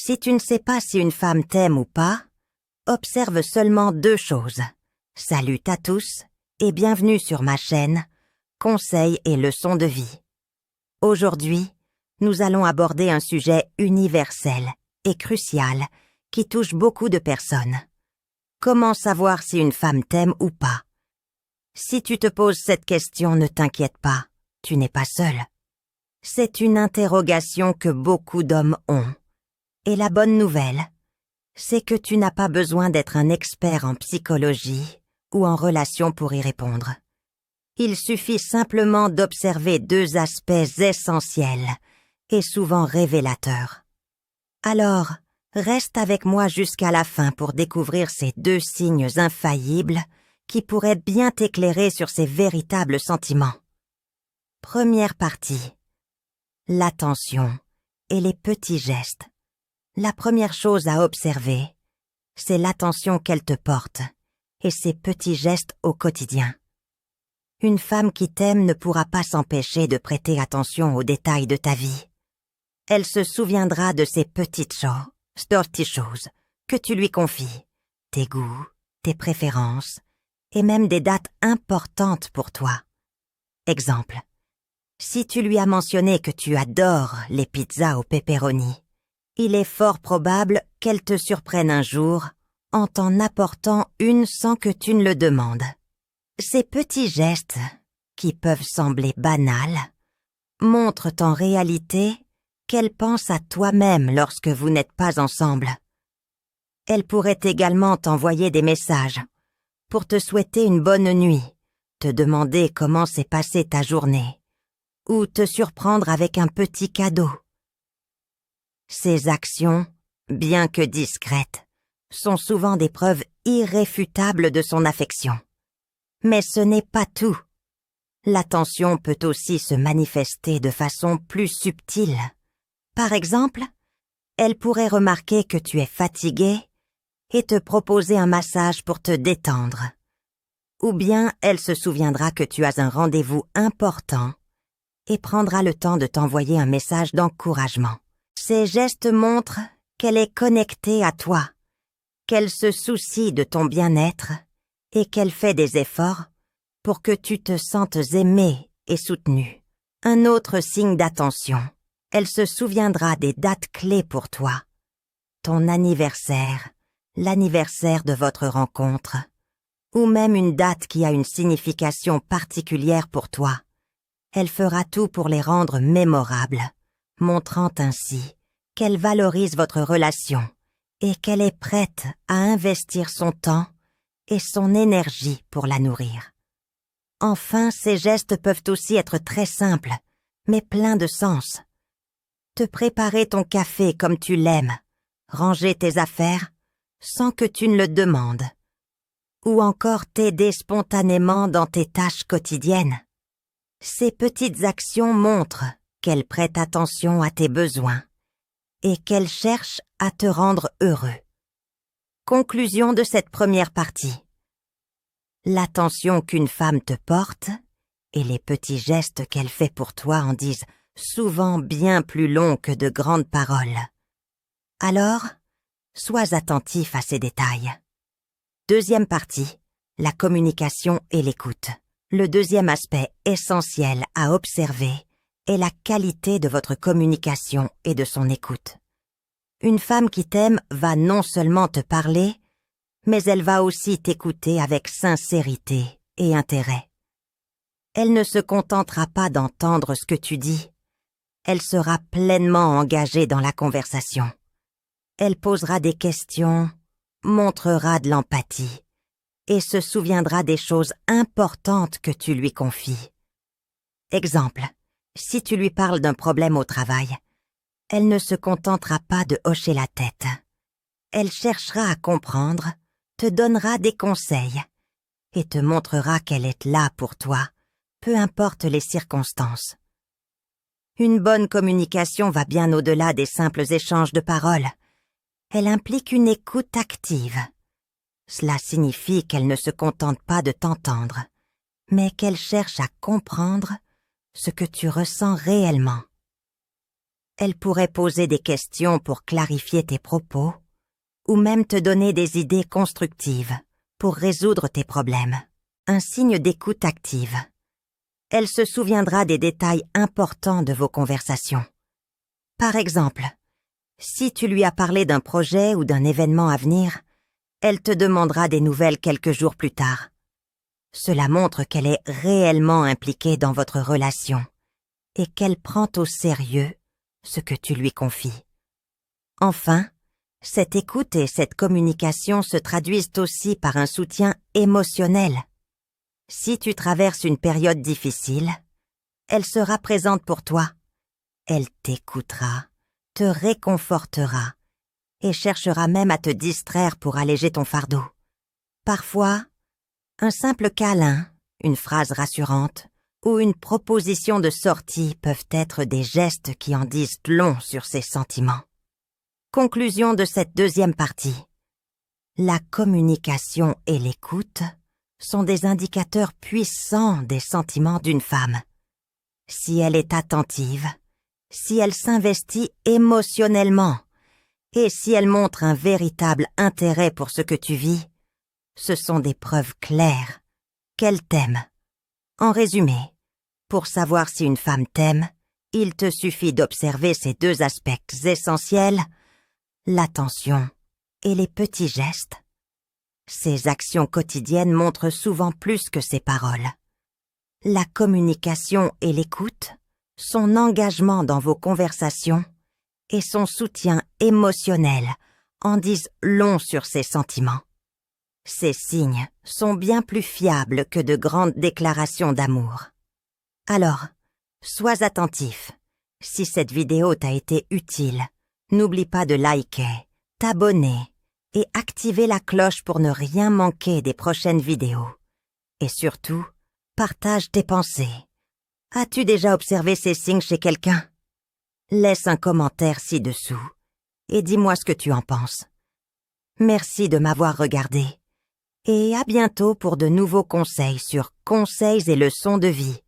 Si tu ne sais pas si une femme t'aime ou pas, observe seulement 2 choses. Salut à tous et bienvenue sur ma chaîne Conseils et leçons de vie. Aujourd'hui, nous allons aborder un sujet universel et crucial qui touche beaucoup de personnes. Comment savoir si une femme t'aime ou pas? Si tu te poses cette question, ne t'inquiète pas, tu n'es pas seul. C'est une interrogation que beaucoup d'hommes ont. Et la bonne nouvelle, c'est que tu n'as pas besoin d'être un expert en psychologie ou en relations pour y répondre. Il suffit simplement d'observer 2 aspects essentiels et souvent révélateurs. Alors, reste avec moi jusqu'à la fin pour découvrir ces 2 signes infaillibles qui pourraient bien t'éclairer sur ces véritables sentiments. Première partie. L'attention et les petits gestes. La première chose à observer, c'est l'attention qu'elle te porte et ses petits gestes au quotidien. Une femme qui t'aime ne pourra pas s'empêcher de prêter attention aux détails de ta vie. Elle se souviendra de ces petites choses que tu lui confies, tes goûts, tes préférences et même des dates importantes pour toi. Exemple, si tu lui as mentionné que tu adores les pizzas au pepperoni, il est fort probable qu'elle te surprenne un jour en t'en apportant une sans que tu ne le demandes. Ces petits gestes, qui peuvent sembler banals, montrent en réalité qu'elle pense à toi-même lorsque vous n'êtes pas ensemble. Elle pourrait également t'envoyer des messages pour te souhaiter une bonne nuit, te demander comment s'est passée ta journée, ou te surprendre avec un petit cadeau. Ces actions, bien que discrètes, sont souvent des preuves irréfutables de son affection. Mais ce n'est pas tout. L'attention peut aussi se manifester de façon plus subtile. Par exemple, elle pourrait remarquer que tu es fatigué et te proposer un massage pour te détendre. Ou bien elle se souviendra que tu as un rendez-vous important et prendra le temps de t'envoyer un message d'encouragement. Ces gestes montrent qu'elle est connectée à toi, qu'elle se soucie de ton bien-être et qu'elle fait des efforts pour que tu te sentes aimé et soutenu. Un autre signe d'attention, elle se souviendra des dates clés pour toi. Ton anniversaire, l'anniversaire de votre rencontre, ou même une date qui a une signification particulière pour toi. Elle fera tout pour les rendre mémorables, montrant ainsi qu'elle valorise votre relation et qu'elle est prête à investir son temps et son énergie pour la nourrir. Enfin, ces gestes peuvent aussi être très simples, mais pleins de sens. Te préparer ton café comme tu l'aimes, ranger tes affaires sans que tu ne le demandes, ou encore t'aider spontanément dans tes tâches quotidiennes. Ces petites actions montrent qu'elle prête attention à tes besoins et qu'elle cherche à te rendre heureux. Conclusion de cette première partie. L'attention qu'une femme te porte et les petits gestes qu'elle fait pour toi en disent souvent bien plus long que de grandes paroles. Alors, sois attentif à ces détails. Deuxième partie, la communication et l'écoute. Le deuxième aspect essentiel à observer est la qualité de votre communication et de son écoute. Une femme qui t'aime va non seulement te parler, mais elle va aussi t'écouter avec sincérité et intérêt. Elle ne se contentera pas d'entendre ce que tu dis. Elle sera pleinement engagée dans la conversation. Elle posera des questions, montrera de l'empathie et se souviendra des choses importantes que tu lui confies. Exemple, si tu lui parles d'un problème au travail, elle ne se contentera pas de hocher la tête. Elle cherchera à comprendre, te donnera des conseils et te montrera qu'elle est là pour toi, peu importe les circonstances. Une bonne communication va bien au-delà des simples échanges de paroles. Elle implique une écoute active. Cela signifie qu'elle ne se contente pas de t'entendre, mais qu'elle cherche à comprendre ce que tu ressens réellement. Elle pourrait poser des questions pour clarifier tes propos ou même te donner des idées constructives pour résoudre tes problèmes. Un signe d'écoute active. Elle se souviendra des détails importants de vos conversations. Par exemple, si tu lui as parlé d'un projet ou d'un événement à venir, elle te demandera des nouvelles quelques jours plus tard. Cela montre qu'elle est réellement impliquée dans votre relation et qu'elle prend au sérieux ce que tu lui confies. Enfin, cette écoute et cette communication se traduisent aussi par un soutien émotionnel. Si tu traverses une période difficile, elle sera présente pour toi. Elle t'écoutera, te réconfortera et cherchera même à te distraire pour alléger ton fardeau. Parfois, un simple câlin, une phrase rassurante ou une proposition de sortie peuvent être des gestes qui en disent long sur ses sentiments. Conclusion de cette deuxième partie. La communication et l'écoute sont des indicateurs puissants des sentiments d'une femme. Si elle est attentive, si elle s'investit émotionnellement et si elle montre un véritable intérêt pour ce que tu vis, ce sont des preuves claires qu'elle t'aime. En résumé, pour savoir si une femme t'aime, il te suffit d'observer ces deux aspects essentiels, l'attention et les petits gestes. Ces actions quotidiennes montrent souvent plus que ses paroles. La communication et l'écoute, son engagement dans vos conversations et son soutien émotionnel en disent long sur ses sentiments. Ces signes sont bien plus fiables que de grandes déclarations d'amour. Alors, sois attentif. Si cette vidéo t'a été utile, n'oublie pas de liker, t'abonner et activer la cloche pour ne rien manquer des prochaines vidéos. Et surtout, partage tes pensées. As-tu déjà observé ces signes chez quelqu'un? Laisse un commentaire ci-dessous et dis-moi ce que tu en penses. Merci de m'avoir regardé et à bientôt pour de nouveaux conseils sur conseils et leçons de vie.